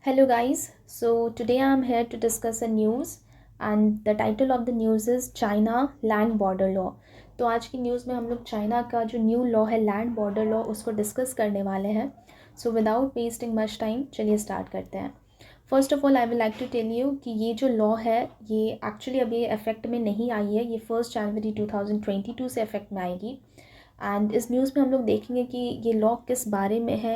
Hello guys, so today I am here to discuss a news and the title of the news is China Land Border Law। तो आज की news में हम लोग China का जो न्यू लॉ है लैंड बॉर्डर लॉ उसको डिस्कस करने वाले हैं। So without wasting much time चलिए स्टार्ट करते हैं। First of all I will like to tell you कि ये जो लॉ है ये एक्चुअली अभी इफेक्ट में नहीं आई है, ये 1 जनवरी 2022 से इफेक्ट में आएगी। एंड इस न्यूज़ में हम लोग देखेंगे कि ये लॉ किस बारे में है,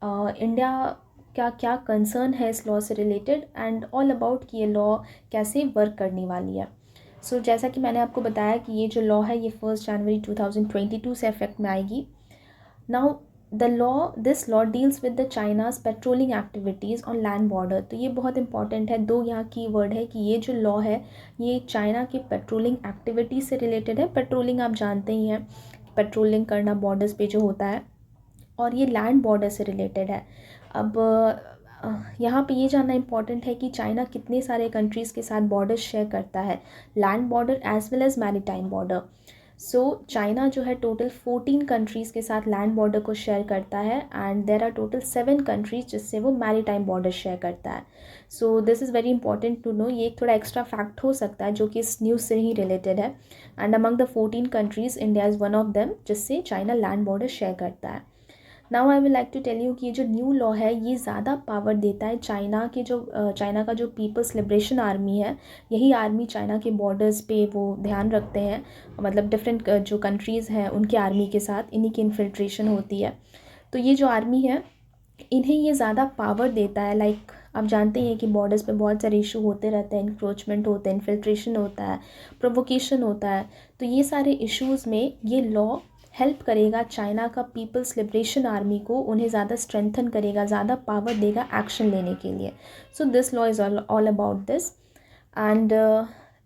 इंडिया क्या क्या कंसर्न है इस लॉ से रिलेटेड एंड ऑल अबाउट कि ये लॉ कैसे वर्क करने वाली है। सो जैसा कि मैंने आपको बताया कि ये जो लॉ है ये 1 जनवरी 2022 से इफेक्ट में आएगी। Now this law deals with the China's patrolling activities on land border. तो ये बहुत इंपॉर्टेंट है, दो यहाँ की वर्ड है कि ये जो लॉ है ये चाइना की पेट्रोलिंग एक्टिविटीज़ से रिलेटेड है। पेट्रोलिंग आप जानते ही हैं, पेट्रोलिंग करना बॉर्डर्स पे जो होता है, और ये लैंड बॉर्डर से रिलेटेड है। अब यहाँ पे ये जानना इम्पॉर्टेंट है कि चाइना कितने सारे कंट्रीज़ के साथ बॉर्डर शेयर करता है, land border as well as maritime border. So China जो है टोटल 14 कंट्रीज़ के साथ लैंड बॉर्डर को शेयर करता है and there are total 7 countries जिससे वो मैरीटाइम बॉर्डर शेयर करता है। So this is very important to know, ये एक थोड़ा एक्स्ट्रा फैक्ट हो सकता है जो कि इस न्यूज़ से ही रिलेटेड है। And among the 14 countries India is one of them जिससे चाइना लैंड बॉर्डर शेयर करता है। Now I will like to tell you कि ये जो न्यू लॉ है ये ज़्यादा पावर देता है चाइना का जो पीपल्स लिबरेशन आर्मी है। यही आर्मी चाइना के बॉर्डर्स पे वो ध्यान रखते हैं, मतलब डिफरेंट जो कंट्रीज़ हैं उनके आर्मी के साथ इन्हीं की इन्फिल्ट्रेशन होती है। तो ये जो आर्मी है इन्हें ये ज़्यादा पावर देता है। लाइक आप जानते हैं कि बॉर्डर्स पे बहुत सारे इशू होते रहते हैं, इंक्रोचमेंट होते हैं, इन्फिल्ट्रेशन होता है, प्रोवोकेशन होता है। तो ये सारे इश्यूज़ में ये लॉ हेल्प करेगा चाइना का पीपल्स लिबरेशन आर्मी को, उन्हें ज़्यादा स्ट्रेंथन करेगा, ज़्यादा पावर देगा एक्शन लेने के लिए। So this law is all about this and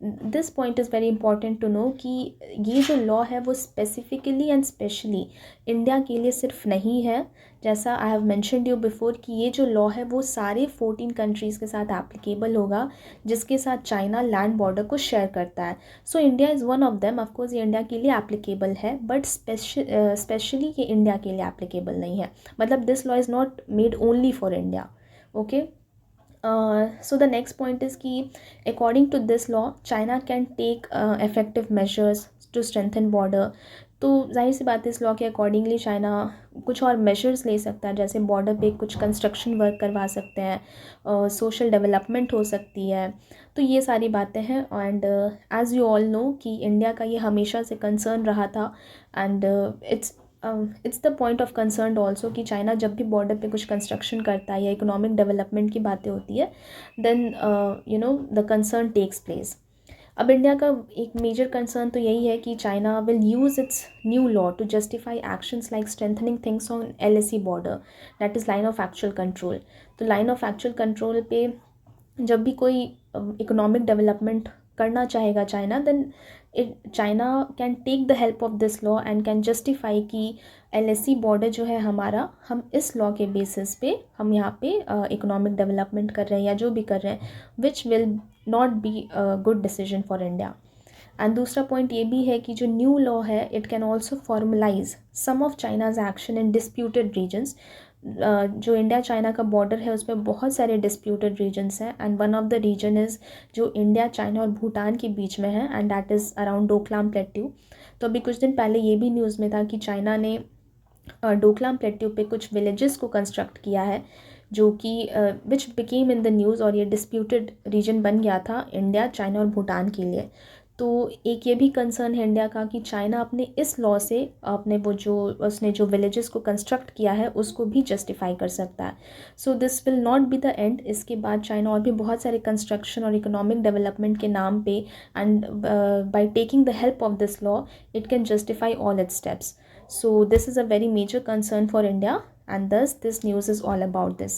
this point is very important to know कि ये जो लॉ है वो स्पेसिफिकली एंड स्पेशली इंडिया के लिए सिर्फ नहीं है। जैसा I have mentioned you before कि ये जो लॉ है वो सारे 14 कंट्रीज़ के साथ एप्लीकेबल होगा जिसके साथ चाइना लैंड बॉर्डर को शेयर करता है। So India is one of them. Of course ये इंडिया के लिए एप्लीकेबल है बट स्पेशली ये इंडिया के लिए एप्लीकेबल नहीं है, मतलब this law is not made only for India. Okay, so the next point is कि according to this law China can take effective measures to strengthen border। तो जाहिर सी बात है इस लॉ के अकॉर्डिंगली चाइना कुछ और मेजर्स ले सकता है, जैसे बॉर्डर पे कुछ कंस्ट्रक्शन वर्क करवा सकते हैं, सोशल डेवलपमेंट हो सकती है। तो ये सारी बातें हैं and as you all know कि इंडिया का ये हमेशा से कंसर्न रहा था and it's the point of concern also कि चाइना जब भी बॉर्डर पे कुछ कंस्ट्रक्शन करता है या इकोनॉमिक डेवलपमेंट की बातें होती है then the concern takes place. अब इंडिया का एक मेजर कंसर्न तो यही है कि China will use its new law to justify actions like strengthening things on LAC border, that is line of actual control. तो लाइन ऑफ एक्चुअल कंट्रोल पे जब भी कोई इकोनॉमिक डेवलपमेंट करना चाहेगा China, then China can take the help of this law and can justify कि LAC border जो है हमारा, हम इस लॉ के बेसिस पे हम यहाँ पे इकोनॉमिक डेवलपमेंट कर रहे हैं या जो भी कर रहे हैं, which will not be good decision for India. And दूसरा पॉइंट ये भी है कि जो न्यू लॉ है it can also formalize some of China's action in disputed regions. जो इंडिया चाइना का बॉर्डर है उसमें बहुत सारे डिस्प्यूटेड रीजन्स हैं and one of the region is जो इंडिया चाइना और भूटान के बीच में है and that is around Doklam plateau. तो अभी कुछ दिन पहले ये भी न्यूज़ में था कि चाइना ने डोकलाम प्लेट्यू पे कुछ विलेजेस को कंस्ट्रक्ट किया है जो कि which became in the news, और ये डिस्प्यूटेड रीजन बन गया था इंडिया चाइना और भूटान के लिए। तो एक ये भी कंसर्न है इंडिया का कि चाइना अपने इस लॉ से अपने उसने जो विलेजेस को कंस्ट्रक्ट किया है उसको भी जस्टिफाई कर सकता है। So this will not be the end. इसके बाद चाइना और भी बहुत सारे कंस्ट्रक्शन और इकोनॉमिक डेवलपमेंट के नाम पे and by taking the help of this law it can justify all it's steps. So this is a very major concern for India and thus this news is all about this.